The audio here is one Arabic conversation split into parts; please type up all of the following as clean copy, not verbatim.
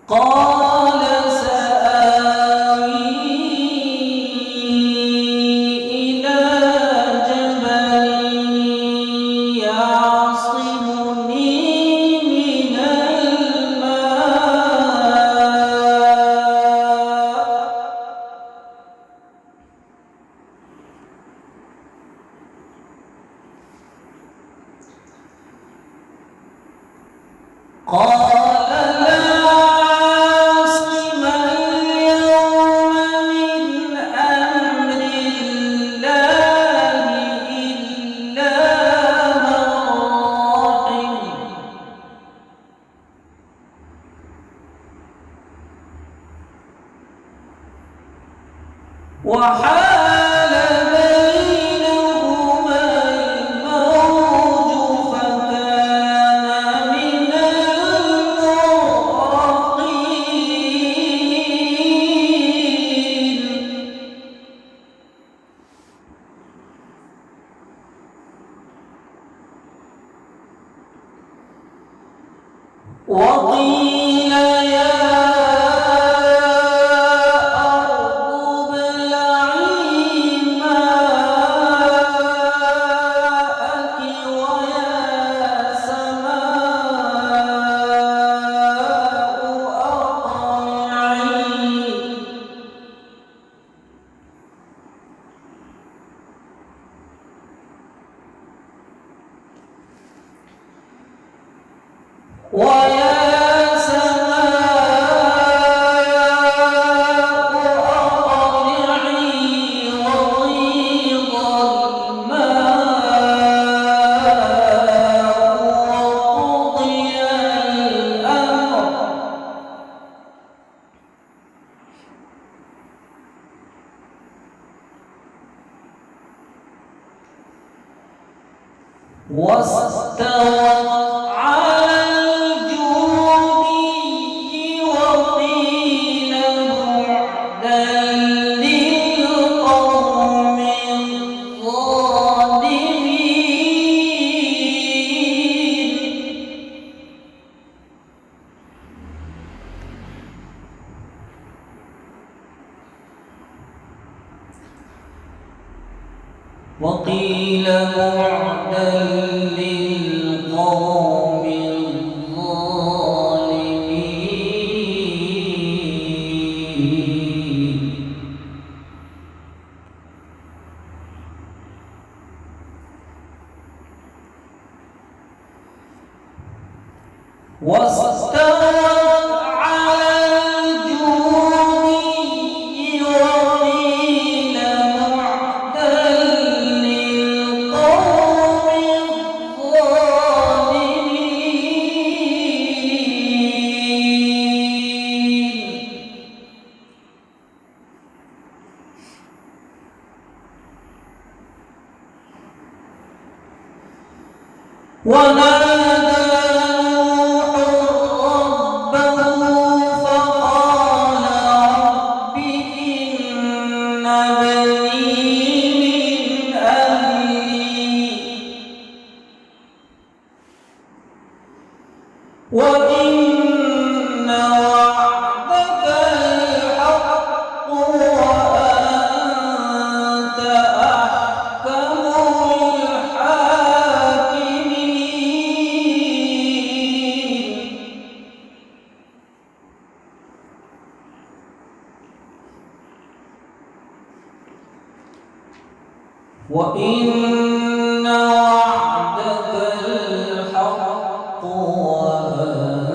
قال سآوي إلى جبل يعصمني من الماء وحال بينهما الموج فكان من المغرقين وقيل يا ويا سماء أقلعي وغيض الماء وقضي الأمر واستوت على الجودي وقيل بعدا للقوم الظالمين وقيل بعدا للقوم الظالمين واستوت على الجودي وقيل بعدا للقوم الظالمين ونادى نوح ربه فقال رب إن ابني من أهلي وإن وعدك الحق وأنت أحكم الحاكمين وإن وعدك الحق وأنت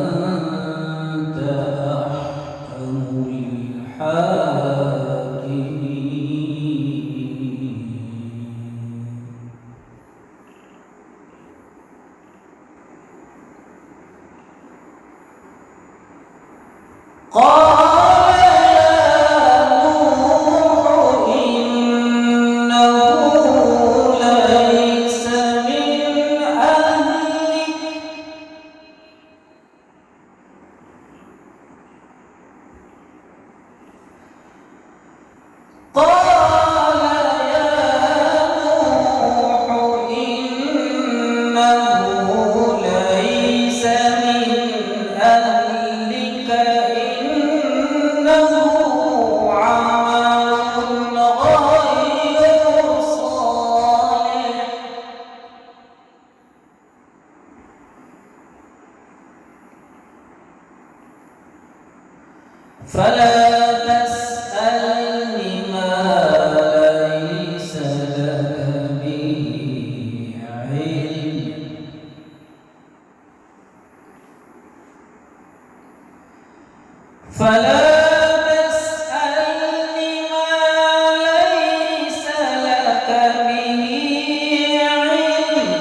قال يا نوح إنه ليس من أهلك فلا تسألني ما ليس لك به علم فلا تسألني ما ليس لك به علم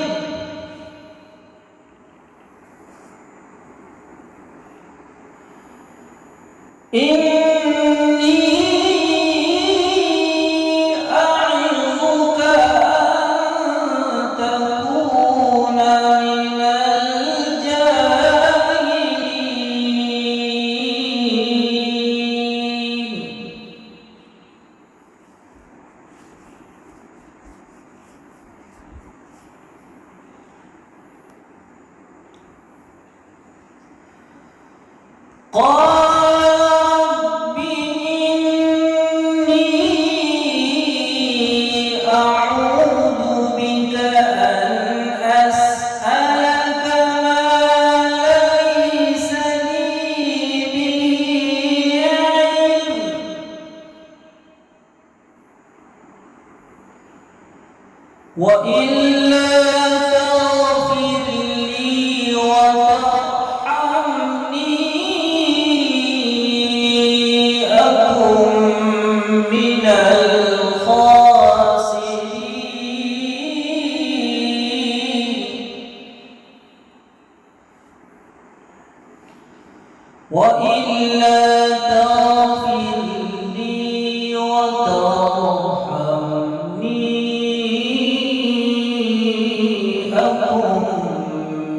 إني أعظك أن تكون من الجاهلين قال وإلا تغفر لي وترحمني أكن من الخاسرين وإلا تغفر لي وترحمني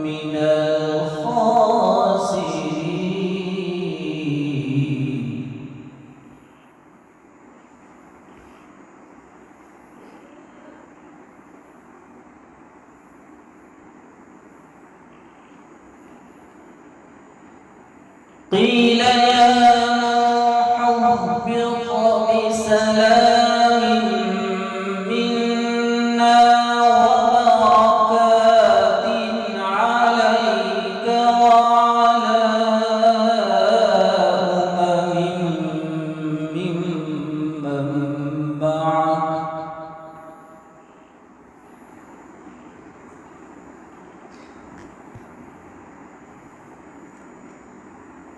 من الخاسرين قيل يا نوح اهبط بسلام منا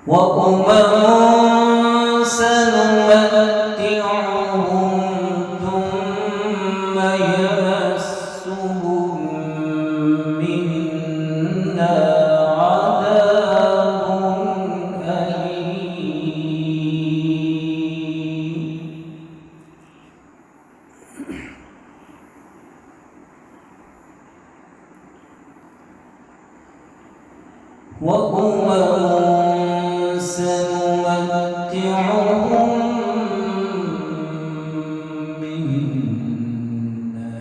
وأمم سنمتعهم ثم يمسهم منا عذاب أليم وأمم سنمتعهم منا